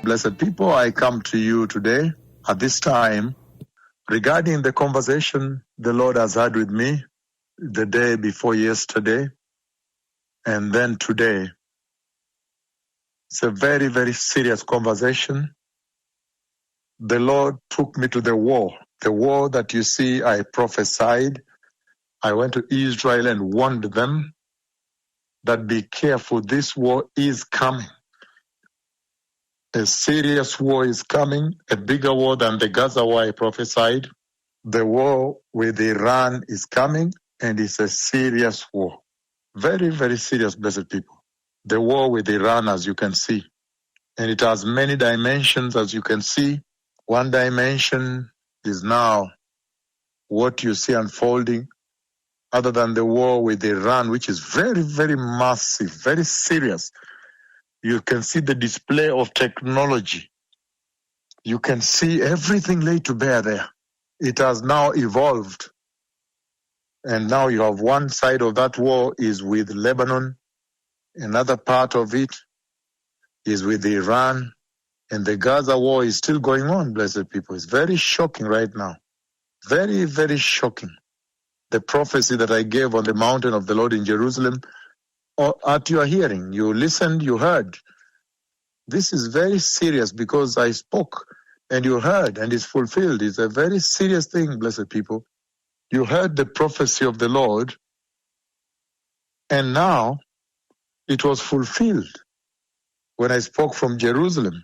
Blessed people, I come to you today at this time regarding the conversation the Lord has had with me the day before yesterday and then today. It's a very, very serious conversation. The Lord took me to the war that you see I prophesied. I went to Israel and warned them that be careful, this war is coming. A serious war is coming, a bigger war than the Gaza war I prophesied. The war with Iran is coming, and it's a serious war. Very, very serious, blessed people. The war with Iran, as you can see. And it has many dimensions, as you can see. One dimension is now what you see unfolding, other than the war with Iran, which is very, very massive, very serious. You can see the display of technology. You can see everything laid to bear there. It has now evolved. And now you have one side of that war is with Lebanon. Another part of it is with Iran. And the Gaza war is still going on, blessed people. It's very shocking right now. Very, very shocking. The prophecy that I gave on the mountain of the Lord in Jerusalem, at your hearing, you listened, you heard. This is very serious because I spoke and you heard and it's fulfilled. It's a very serious thing, blessed people. You heard the prophecy of the Lord and now it was fulfilled when I spoke from Jerusalem.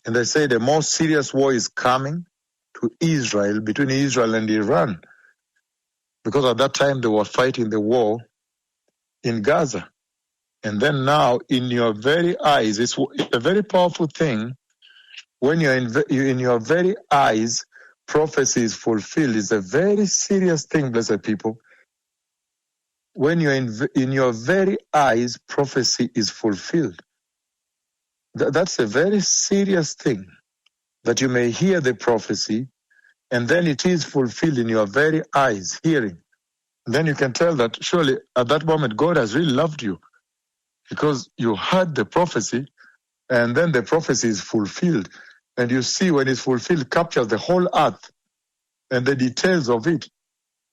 And I said a more serious war is coming to Israel, between Israel and Iran. Because at that time they were fighting the war in Gaza. And then now in your very eyes, it's a very powerful thing. When you're in your very eyes, prophecy is fulfilled. It's a very serious thing, blessed people. When you're in your very eyes, prophecy is fulfilled. That's a very serious thing, that you may hear the prophecy and then it is fulfilled in your very eyes, hearing. And then you can tell that surely at that moment God has really loved you because you heard the prophecy and then the prophecy is fulfilled. And you see when it's fulfilled, captures the whole earth and the details of it.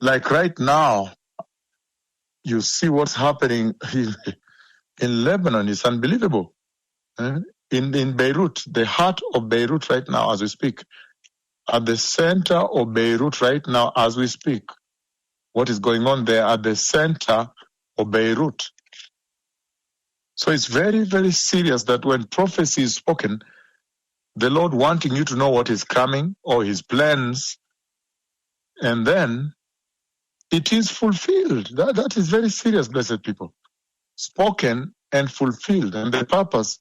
Like right now, you see what's happening in Lebanon. It's unbelievable. In Beirut, the heart of Beirut right now as we speak, at the center of Beirut right now as we speak, what is going on there at the center of Beirut. So it's very, very serious that when prophecy is spoken, the Lord wanting you to know what is coming or his plans, and then it is fulfilled. That is very serious, blessed people. Spoken and fulfilled. And the purpose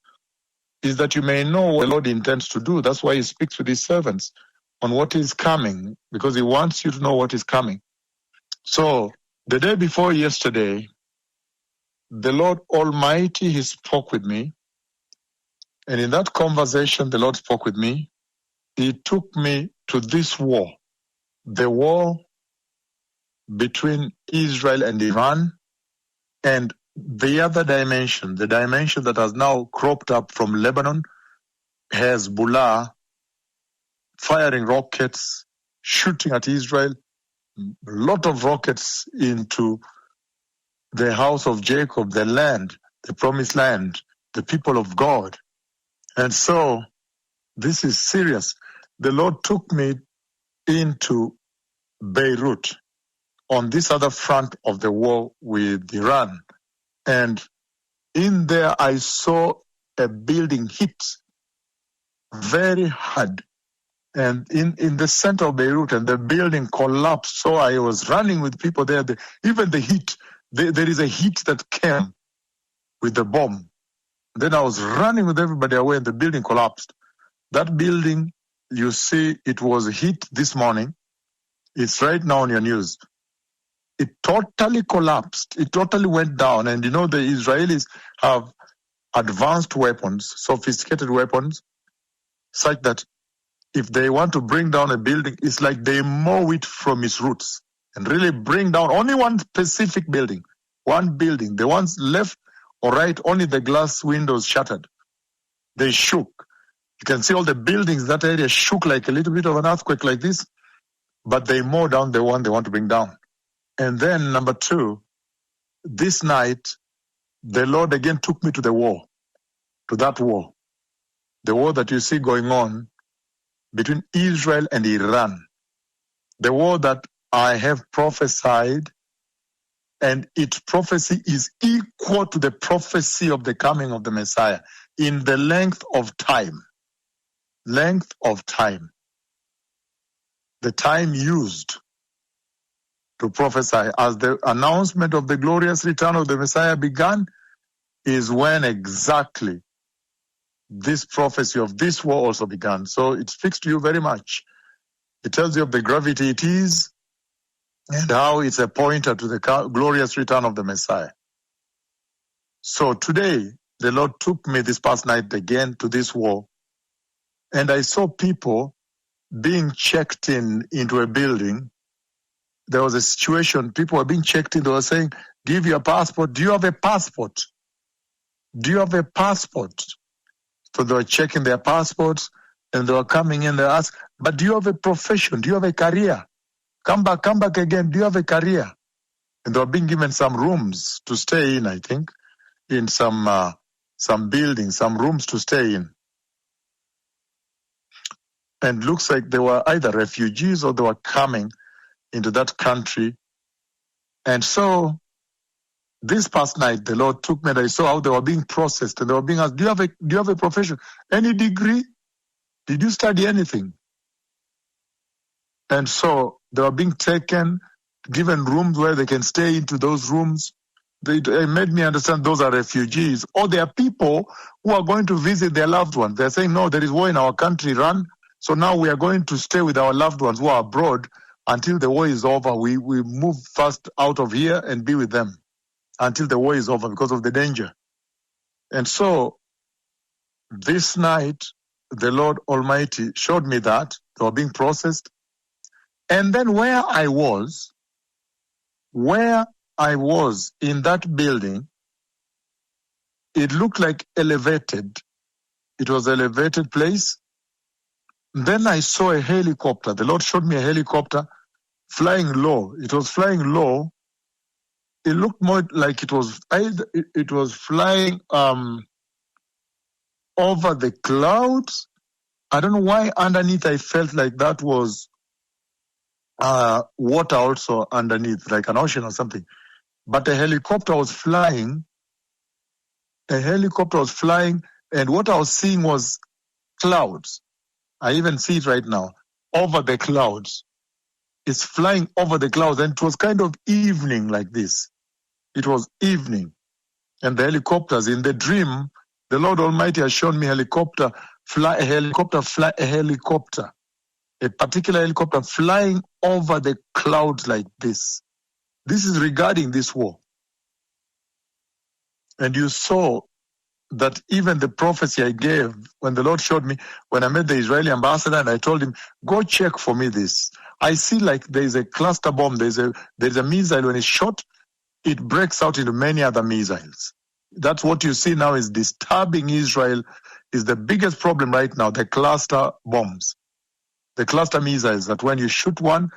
is that you may know what the Lord intends to do. That's why he speaks with his servants on what is coming, because he wants you to know what is coming. So the day before yesterday, the Lord Almighty, he spoke with me. And in that conversation, the Lord spoke with me. He took me to this war, the war between Israel and Iran, and the other dimension, the dimension that has now cropped up from Lebanon, Hezbollah, firing rockets, shooting at Israel, a lot of rockets into the house of Jacob, the land, the promised land, the people of God. And so this is serious. The Lord took me into Beirut on this other front of the war with Iran. And in there I saw a building hit very hard. And in the center of Beirut, and the building collapsed. So I was running with people there. Even the heat, there is a heat that came with the bomb. Then I was running with everybody away and the building collapsed. That building, you see, it was hit this morning. It's right now on your news. It totally collapsed. It totally went down. And you know, the Israelis have advanced weapons, sophisticated weapons, such that if they want to bring down a building, it's like they mow it from its roots and really bring down only one specific building, one building. The ones left or right, only the glass windows shattered. They shook. You can see all the buildings, that area shook like a little bit of an earthquake like this, but they mow down the one they want to bring down. And then number 2, this night, the Lord again took me to the war, to that war. The war that you see going on between Israel and Iran. The war that I have prophesied, and its prophecy is equal to the prophecy of the coming of the Messiah in the length of time. Length of time. The time used to prophesy as the announcement of the glorious return of the Messiah began is when exactly this prophecy of this war also began. So it speaks to you very much. It tells you of the gravity it is and how it's a pointer to the glorious return of the Messiah. So today, the Lord took me this past night again to this war, and I saw people being checked into a building. There was a situation, people were being checked in, they were saying, give your passport. Do you have a passport? Do you have a passport? So they were checking their passports, and they were coming in, they asked, but do you have a profession? Do you have a career? Come back again. Do you have a career? And they were being given some rooms to stay in, I think, in some buildings, some rooms to stay in. And looks like they were either refugees or they were coming into that country. And so this past night, the Lord took me and I saw how they were being processed, and they were being asked, do you have a profession? Any degree? Did you study anything? And so they were being taken, given rooms where they can stay into those rooms. They made me understand those are refugees, or they are people who are going to visit their loved ones. They're saying, no, there is war in our country, run. So now we are going to stay with our loved ones who are abroad until the war is over. We move fast out of here and be with them until the war is over because of the danger. And so this night, the Lord Almighty showed me that they were being processed. And then where I was in that building, it looked like elevated. It was an elevated place. Then I saw a helicopter. The Lord showed me a helicopter flying low. It was flying low. It looked more like it was flying over the clouds. I don't know why underneath I felt like that was water also underneath, like an ocean or something. But a helicopter was flying. And what I was seeing was clouds. I even see it right now, over the clouds. It's flying over the clouds, and it was kind of evening like this. It was evening. And the helicopters, in the dream, the Lord Almighty has shown me a particular helicopter flying over the clouds like this. This is regarding this war. And you saw that even the prophecy I gave, when the Lord showed me, when I met the Israeli ambassador and I told him, go check for me this. I see like there's a cluster bomb, there's a missile, when it's shot, it breaks out into many other missiles. That's what you see now is disturbing Israel, is the biggest problem right now, the cluster bombs. The cluster missiles, that when you shoot one,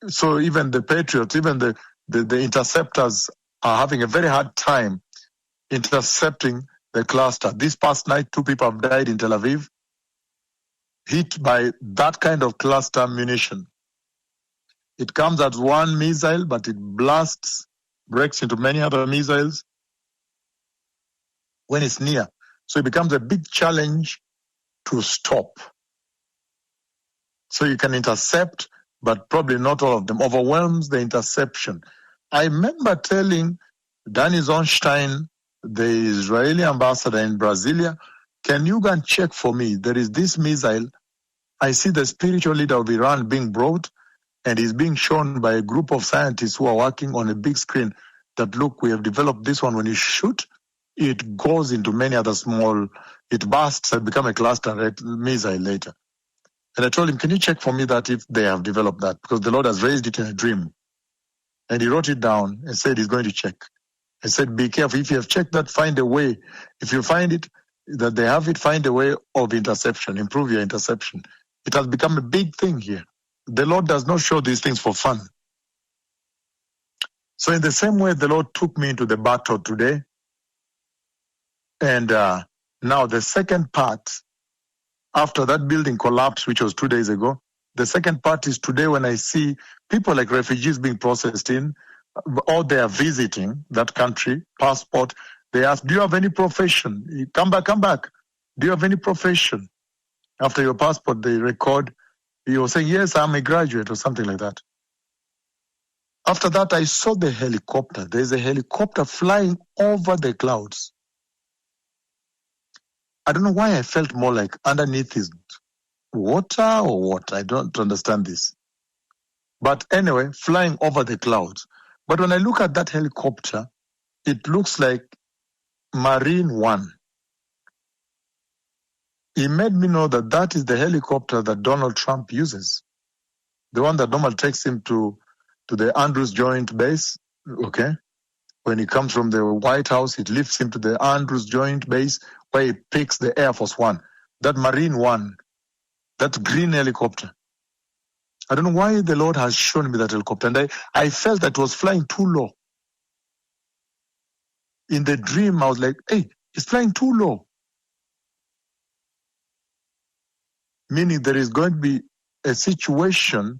so even the Patriots, even the interceptors are having a very hard time intercepting the cluster. This past night, 2 people have died in Tel Aviv, hit by that kind of cluster munition. It comes as one missile, but it breaks into many other missiles when it's near. So it becomes a big challenge to stop. So you can intercept, but probably not all of them. Overwhelms the interception. I remember telling Danny Zonstein, the Israeli ambassador in Brasilia, can you go and check for me? There is this missile. I see the spiritual leader of Iran being brought, and he's being shown by a group of scientists who are working on a big screen that, look, we have developed this one. When you shoot, it goes into many other it bursts and becomes a cluster missile later. And I told him, can you check for me that if they have developed that? Because the Lord has raised it in a dream. And he wrote it down and said he's going to check. I said, be careful. If you have checked that, find a way. If you find it, that they have it, find a way of interception, improve your interception. It has become a big thing here. The Lord does not show these things for fun. So in the same way, the Lord took me into the battle today. And now the second part, after that building collapsed, which was 2 days ago, the second part is today when I see people like refugees being processed in, or they are visiting that country, passport. They ask, do you have any profession? Come back, come back. Do you have any profession? After your passport, they record, you're saying, yes, I'm a graduate or something like that. After that, I saw the helicopter. There's a helicopter flying over the clouds. I don't know why I felt more like underneath is water or what. I don't understand this. But anyway, flying over the clouds. But when I look at that helicopter, it looks like Marine One. It made me know that that is the helicopter that Donald Trump uses. The one that normally takes him to the Andrews Joint Base, okay? When he comes from the White House, it lifts him to the Andrews Joint Base where he picks the Air Force One. That Marine One, that green helicopter. I don't know why the Lord has shown me that helicopter. And I felt that it was flying too low. In the dream, I was like, hey, it's flying too low. Meaning there is going to be a situation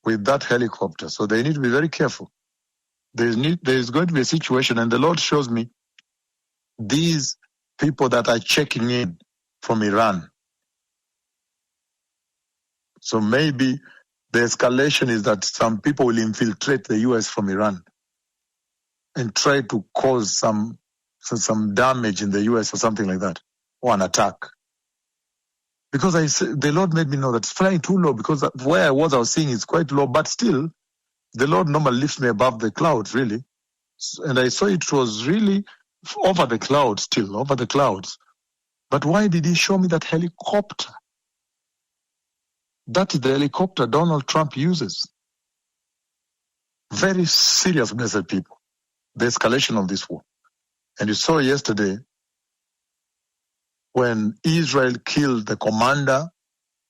with that helicopter. So they need to be very careful. There is going to be a situation, and the Lord shows me these people that are checking in from Iran. So maybe the escalation is that some people will infiltrate the US from Iran and try to cause some damage in the US or something like that, or an attack. Because the Lord made me know that it's flying too low, because where I was seeing it's quite low, but still, the Lord normally lifts me above the clouds, really. And I saw it was really over the clouds still, over the clouds. But why did he show me that helicopter? That is the helicopter Donald Trump uses. Very serious, blessed people. The escalation of this war. And you saw yesterday when Israel killed the commander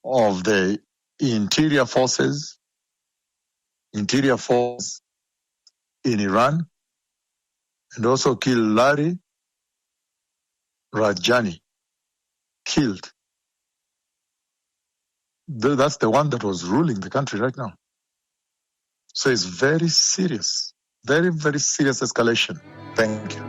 of the interior force in Iran, and also killed Larry Rajani. Killed. That's the one that was ruling the country right now. So it's very serious. Very, very serious escalation. Thank you.